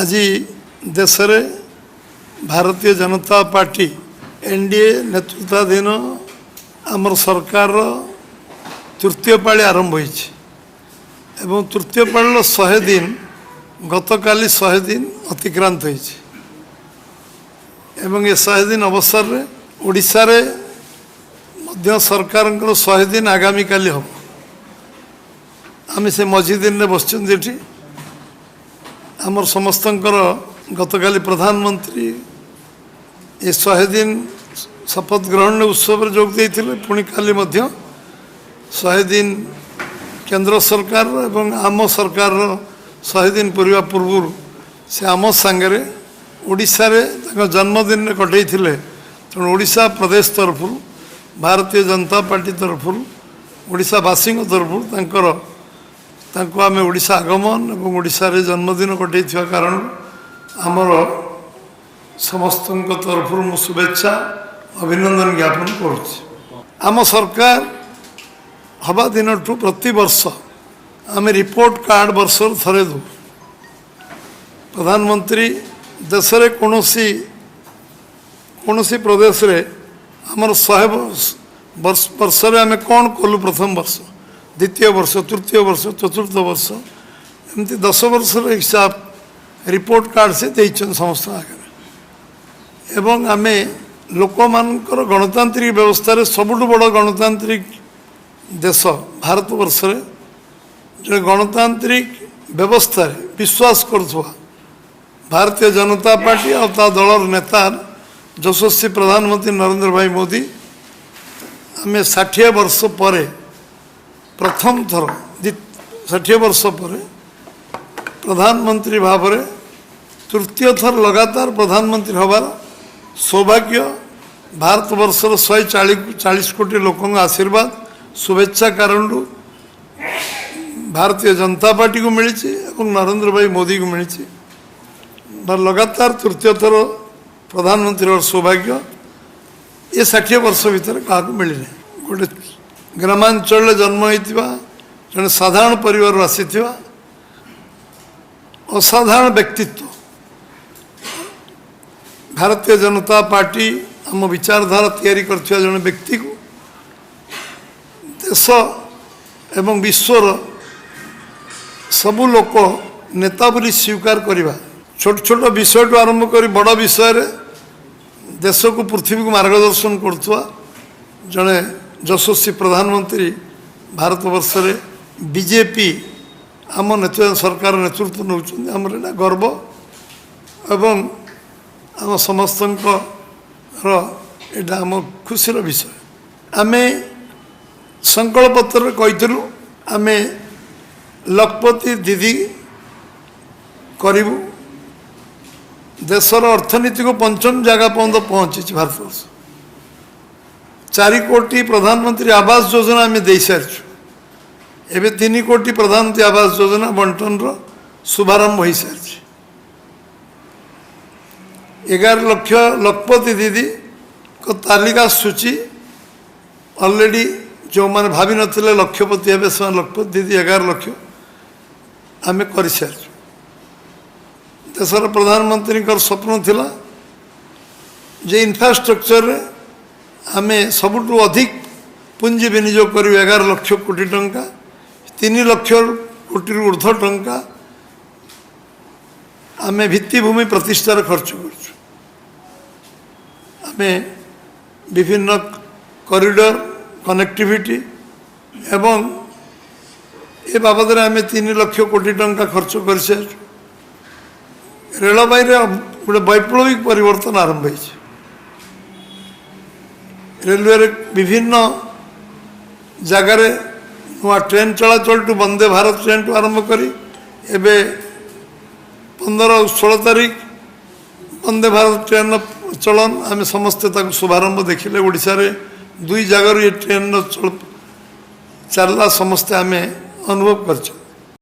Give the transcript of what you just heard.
आज देश रे भारतीय जनता पार्टी एनडीए नेतृत्वाधीन आमर सरकार तृतीय पाली आरंभ होइछि एवं तृतीय पाली 100 दिन गतकाली 100 दिन अतिक्रांत होइछि एवं ये 100 दिन अवसर रे ओडिशा रे मध्य सरकार 100 दिन आगामी काली हम आम से मझी दिन में बसचन जेठी आमर समस्तंकर गतकाली प्रधानमंत्री ये 100 दिन शपथ ग्रहण उत्सव जोग देते पुणी काली 100 दिन केंद्र सरकार एवं आम सरकार 100 दिन पूर्वा पूर्व से आम सांगे ओडिशा रे जन्मदिन में कटई तेणु ओडिशा प्रदेश तरफ भारतीय जनता पार्टी तरफ ओडिशावासी तरफ आम ओडिशा आगमन और ओडिशा रे जन्मदिन कटई कारण आमर समस्त तरफ मु शुभेच्छा अभिनंदन ज्ञापन करुच्ची। आम सरकार हवा दिन प्रति वर्ष आम रिपोर्ट कार्ड वर्ष थरे दो प्रधानमंत्री देश रे कौनसी प्रदेश रे आमर 100 वर्ष रे आम कौन कलु प्रथम वर्ष द्वितीय वर्ष तृतीय वर्ष चतुर्थ वर्ष एमती 10 वर्ष हिसाब रिपोर्ट कार्ड से देचन समस्त आगे एवं आम लोक मानकर गणतांत्रिक व्यवस्था रे सबुठु बड़ गणतांत्रिक देश भारत वर्ष रे जो गणतांत्रिक व्यवस्था रे विश्वास करुवा भारतीय जनता पार्टी और ता दलर नेता यशस्वी प्रधानमंत्री नरेंद्र भाई मोदी आम 60 वर्ष पर प्रथम थर 60 वर्ष पर प्रधानमंत्री भाव में तृतीय थर लगातार प्रधानमंत्री हबार सौभाग्य भारत वर्षर 140 कोटी लोकों आशीर्वाद शुभेच्छा कारण भारतीय जनता पार्टी को मिली और नरेंद्र भाई मोदी को मिली लगातार तृतीय थर प्रधानमंत्री और सौभाग्य ये 60 वर्ष भितर क्या मिली गोटे ग्रामांचल जन्म होता जड़े साधारण परिवार आसी असाधारण व्यक्तित्व भारतीय जनता पार्टी आम विचारधारा तैयारी करथिबा जने व्यक्ति को देश एवं विश्वर सबु लोक नेता बोली स्वीकार करवा छोट छोट विषय टू आरंभ कर बड़ विषय रे देश को पृथ्वी को मार्गदर्शन करथुआ जने यशस्वी प्रधानमंत्री भारत वर्ष रे बीजेपी आम नेतृत्व सरकार नेतृत्व नौचंदी आमर एटा गर्व एवं आम समस्त एटा आम खुशीर विषय आम संकल्पपत्र कहीलु आम लखपति दीदी करूँ देशर अर्थनीति को पंचम जगह पर्यंत पहुँची भारत वर्ष 4 कोटी प्रधानमंत्री आवास योजना आम दे सारी एवं 3 कोटी प्रधानमंत्री आवास योजना बंटन शुभारंभ हो सारी 11 लाख लखपति दीदी को तालिका सूची ऑलरेडी जो मैंने भावी नथिले लक्षपति हे से लखपति दीदी 11 लाख आम कर सारी देशर प्रधानमंत्री स्वप्न थिला जे इंफ्रास्ट्रक्चर आम सबुठु अधिक पुंजी विनियोग कर 11 लाख कोटी टंका 3 लाख कोटी ऊर्ध्व टंका आम भित्तिभूमि प्रतिष्ठार खर्च कर विभिन्न कॉरिडोर कनेक्टिविटी एवं ए बाबद आम 3 लाख कोटी टंका खर्च कर रेलवे गोटे वैप्लविक परिवर्तन आरंभ हो रेलवे विभिन्न जगार नुआ ट्रेन चलाचल टू वंदे भारत ट्रेन टू आरंभ करी एबे 15-16 तारीख वंदे भारत ट्रेन चलन आम समस्ते शुभारंभ देखिले ओडिशा रे 2 जगार ये ट्रेन चलला समस्ते आम अनुभव कर